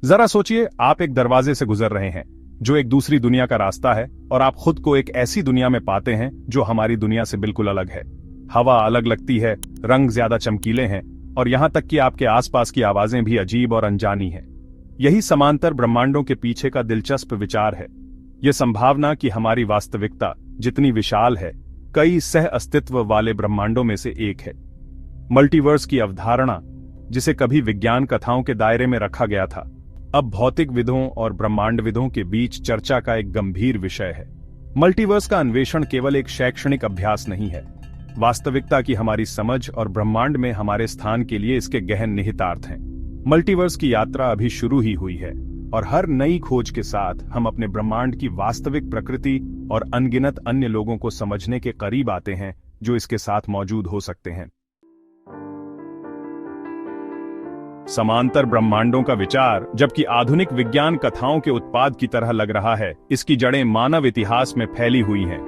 जरा सोचिए, आप एक दरवाजे से गुजर रहे हैं जो एक दूसरी दुनिया का रास्ता है, और आप खुद को एक ऐसी दुनिया में पाते हैं जो हमारी दुनिया से बिल्कुल अलग है। हवा अलग लगती है, रंग ज्यादा चमकीले हैं, और यहां तक कि आपके आसपास की आवाजें भी अजीब और अनजानी हैं। यही समांतर ब्रह्मांडों के पीछे का दिलचस्प विचार है। यह संभावना कि हमारी वास्तविकता जितनी विशाल है, कई सह अस्तित्व वाले ब्रह्मांडों में से एक है। मल्टीवर्स की अवधारणा, जिसे कभी विज्ञान कथाओं के दायरे में रखा गया था, अब भौतिकविदों और ब्रह्मांडविदों के बीच चर्चा का एक गंभीर विषय है। मल्टीवर्स का अन्वेषण केवल एक शैक्षणिक अभ्यास नहीं है। वास्तविकता की हमारी समझ और ब्रह्मांड में हमारे स्थान के लिए इसके गहन निहितार्थ हैं। मल्टीवर्स की यात्रा अभी शुरू ही हुई है, और हर नई खोज के साथ हम अपने ब्रह्मांड की वास्तविक प्रकृति और अनगिनत अन्य लोगों को समझने के करीब आते हैं जो इसके साथ मौजूद हो सकते हैं। समांतर ब्रह्मांडों का विचार, जबकि आधुनिक विज्ञान कथाओं के उत्पाद की तरह लग रहा है, इसकी जड़ें मानव इतिहास में फैली हुई हैं।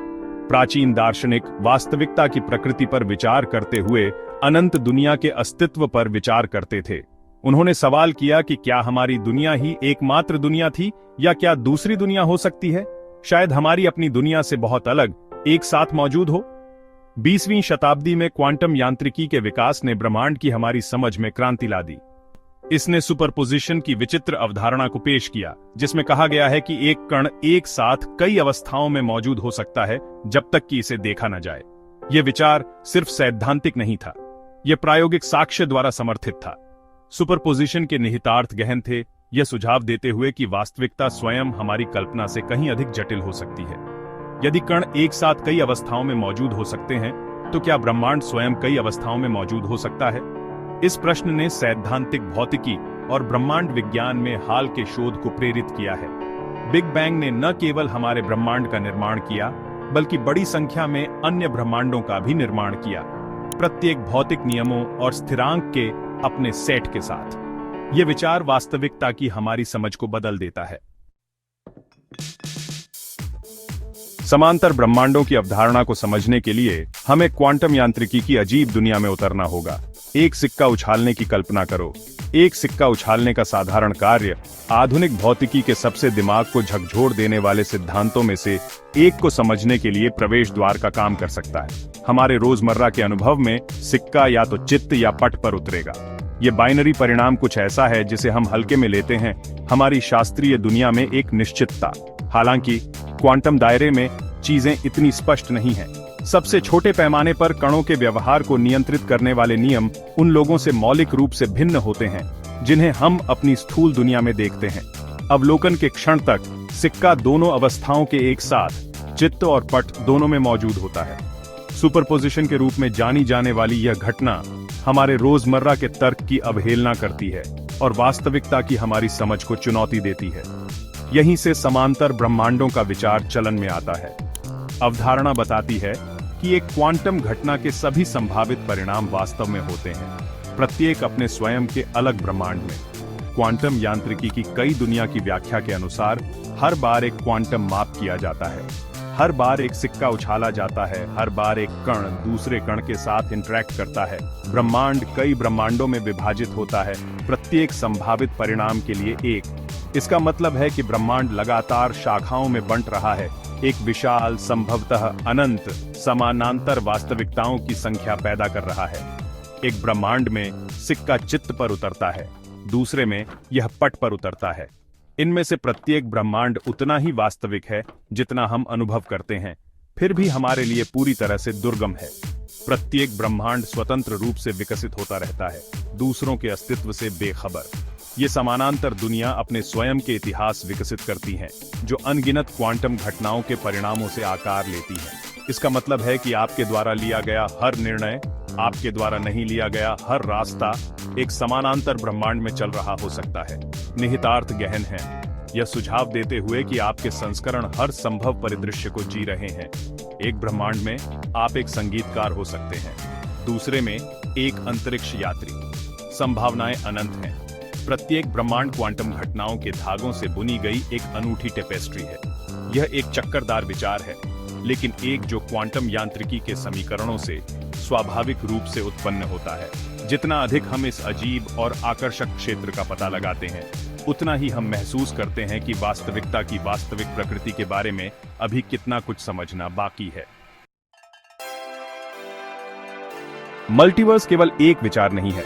प्राचीन दार्शनिक वास्तविकता की प्रकृति पर विचार करते हुए अनंत दुनिया के अस्तित्व पर विचार करते थे। उन्होंने सवाल किया कि क्या हमारी दुनिया ही एकमात्र दुनिया थी, या क्या दूसरी दुनिया हो सकती है, शायद हमारी अपनी दुनिया से बहुत अलग, एक साथ मौजूद हो। 20वीं शताब्दी में क्वांटम यांत्रिकी के विकास ने ब्रह्मांड की हमारी समझ में क्रांति ला दी। इसने सुपरपोजिशन की विचित्र अवधारणा को पेश किया, जिसमें कहा गया है कि एक कण एक साथ कई अवस्थाओं में मौजूद हो सकता है जब तक कि इसे देखा न जाए। यह विचार सिर्फ सैद्धांतिक नहीं था, यह प्रायोगिक साक्ष्य द्वारा समर्थित था। सुपरपोजिशन के निहितार्थ गहन थे, यह सुझाव देते हुए कि वास्तविकता स्वयं हमारी कल्पना से कहीं अधिक जटिल हो सकती है। यदि कण एक साथ कई अवस्थाओं में मौजूद हो सकते हैं, तो क्या ब्रह्मांड स्वयं कई अवस्थाओं में मौजूद हो सकता है? इस प्रश्न ने सैद्धांतिक भौतिकी और ब्रह्मांड विज्ञान में हाल के शोध को प्रेरित किया है। बिग बैंग ने न केवल हमारे ब्रह्मांड का निर्माण किया, बल्कि बड़ी संख्या में अन्य ब्रह्मांडों का भी निर्माण किया, प्रत्येक भौतिक नियमों और स्थिरांक के अपने सेट के साथ। यह विचार वास्तविकता की हमारी समझ को बदल देता है। समांतर ब्रह्मांडों की अवधारणा को समझने के लिए हमें क्वांटम यांत्रिकी की अजीब दुनिया में उतरना होगा। एक सिक्का उछालने की कल्पना करो। एक सिक्का उछालने का साधारण कार्य आधुनिक भौतिकी के सबसे दिमाग को झकझोर देने वाले सिद्धांतों में से एक को समझने के लिए प्रवेश द्वार का काम कर सकता है। हमारे रोजमर्रा के अनुभव में सिक्का या तो चित्त या पट पर उतरेगा। ये बाइनरी परिणाम कुछ ऐसा है जिसे हम हल्के में लेते हैं हमारी शास्त्रीय दुनिया में एक निश्चितता। हालांकि क्वांटम दायरे में चीजें इतनी स्पष्ट नहीं हैं। सबसे छोटे पैमाने पर कणों के व्यवहार को नियंत्रित करने वाले नियम उन लोगों से मौलिक रूप से भिन्न होते हैं जिन्हें हम अपनी स्थूल दुनिया में देखते हैं। अवलोकन के क्षण तक सिक्का दोनों अवस्थाओं के एक साथ, चित्त और पट दोनों में मौजूद होता है। सुपरपोजिशन के रूप में जानी जाने वाली यह घटना हमारे रोजमर्रा के तर्क की अवहेलना करती है और वास्तविकता की हमारी समझ को चुनौती देती है। यहीं से समांतर ब्रह्मांडों का विचार चलन में आता है। अवधारणा बताती है कि एक क्वांटम घटना के सभी संभावित परिणाम वास्तव में होते हैं, प्रत्येक अपने स्वयं के अलग ब्रह्मांड में। क्वांटम यांत्रिकी की कई दुनिया की व्याख्या के अनुसार हर बार एक क्वांटम माप किया जाता है, हर बार एक सिक्का उछाला जाता है, हर बार एक कण दूसरे कण के साथ इंटरैक्ट करता है। ब्रह्मांड कई ब्रह्मांडों में विभाजित होता है, प्रत्येक संभावित परिणाम के लिए एक। इसका मतलब है कि ब्रह्मांड लगातार शाखाओं में बंट रहा है, एक विशाल, संभवतः अनंत समानांतर वास्तविकताओं की संख्या पैदा कर रहा है। एक ब्रह्मांड में सिक्का चित्त पर उतरता है, दूसरे में यह पट पर उतरता है। इनमें से प्रत्येक ब्रह्मांड उतना ही वास्तविक है जितना हम अनुभव करते हैं, फिर भी हमारे लिए पूरी तरह से दुर्गम है। प्रत्येक ब्रह्मांड स्वतंत्र रूप से विकसित होता रहता है, दूसरों के अस्तित्व से बेखबर। ये समानांतर दुनिया अपने स्वयं के इतिहास विकसित करती हैं, जो अनगिनत क्वांटम घटनाओं के परिणामों से आकार लेती हैं। इसका मतलब है कि आपके द्वारा लिया गया हर निर्णय, आपके द्वारा नहीं लिया गया हर रास्ता एक समानांतर ब्रह्मांड में चल रहा हो सकता है। निहितार्थ गहन है, यह सुझाव देते हुए कि आपके संस्करण हर संभव परिदृश्य को जी रहे हैं। एक ब्रह्मांड में आप एक संगीतकार हो सकते हैं, दूसरे में एक अंतरिक्ष यात्री। संभावनाएं अनंत हैं। प्रत्येक ब्रह्मांड क्वांटम घटनाओं के धागों से बुनी गई एक अनूठी टेपेस्ट्री है। यह एक चक्करदार विचार है, लेकिन एक जो क्वांटम यांत्रिकी के समीकरणों से स्वाभाविक रूप से उत्पन्न होता है। जितना अधिक हम इस अजीब और आकर्षक क्षेत्र का पता लगाते हैं, उतना ही हम महसूस करते हैं कि वास्तविकता की वास्तविक प्रकृति के बारे में अभी कितना कुछ समझना बाकी है। मल्टीवर्स केवल एक विचार नहीं है,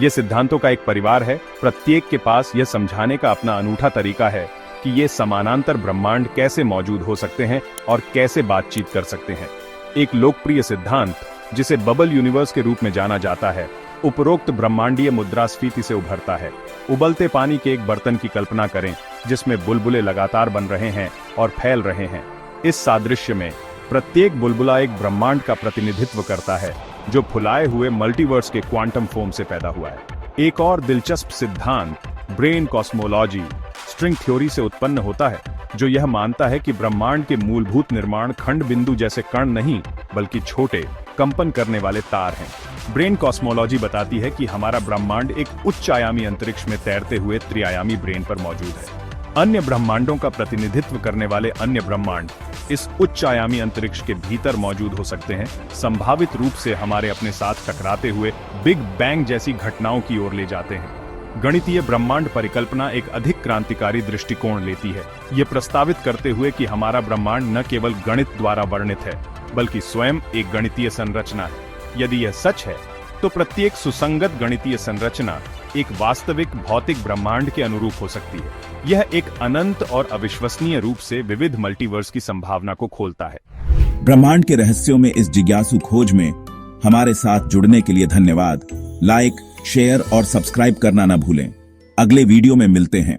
यह सिद्धांतों का एक परिवार है। प्रत्येक के पास यह समझाने का अपना अनूठा तरीका है कि ये समानांतर ब्रह्मांड कैसे मौजूद हो सकते हैं और कैसे बातचीत कर सकते हैं। एक लोकप्रिय सिद्धांत, जिसे बबल यूनिवर्स के रूप में जाना जाता है, उपरोक्त ब्रह्मांडीय मुद्रास्फीति से उभरता है। उबलते पानी के एक बर्तन की कल्पना करें जिसमें बुलबुले लगातार बन रहे हैं और फैल रहे हैं। इस सादृश्य में प्रत्येक बुलबुला एक ब्रह्मांड का प्रतिनिधित्व करता है जो फुलाए हुए मल्टीवर्स के क्वांटम फोम से पैदा हुआ है। एक और दिलचस्प सिद्धांत ब्रेन कॉस्मोलॉजी स्ट्रिंग थ्योरी से उत्पन्न होता है, जो यह मानता है कि ब्रह्मांड के मूलभूत निर्माण खंड बिंदु जैसे कण नहीं, बल्कि छोटे कंपन करने वाले तार हैं। ब्रेन कॉस्मोलॉजी बताती है कि हमारा ब्रह्मांड एक उच्च आयामी अंतरिक्ष में तैरते हुए त्रिआयामी ब्रेन पर मौजूद है। अन्य ब्रह्मांडों का प्रतिनिधित्व करने वाले अन्य ब्रह्मांड इस उच्च आयामी अंतरिक्ष के भीतर मौजूद हो सकते हैं, संभावित रूप से हमारे अपने साथ टकराते हुए बिग बैंग जैसी घटनाओं की ओर ले जाते हैं। गणितीय ब्रह्मांड परिकल्पना एक अधिक क्रांतिकारी दृष्टिकोण लेती है, ये प्रस्तावित करते हुए कि हमारा ब्रह्मांड न केवल गणित द्वारा वर्णित है, बल्कि स्वयं एक गणितीय संरचना है। यदि यह सच है, तो प्रत्येक सुसंगत गणितीय संरचना एक वास्तविक भौतिक ब्रह्मांड के अनुरूप हो सकती है। यह एक अनंत और अविश्वसनीय रूप से विविध मल्टीवर्स की संभावना को खोलता है। ब्रह्मांड के रहस्यों में इस जिज्ञासु खोज में हमारे साथ जुड़ने के लिए धन्यवाद। लाइक, शेयर और सब्सक्राइब करना न भूलें। अगले वीडियो में मिलते हैं।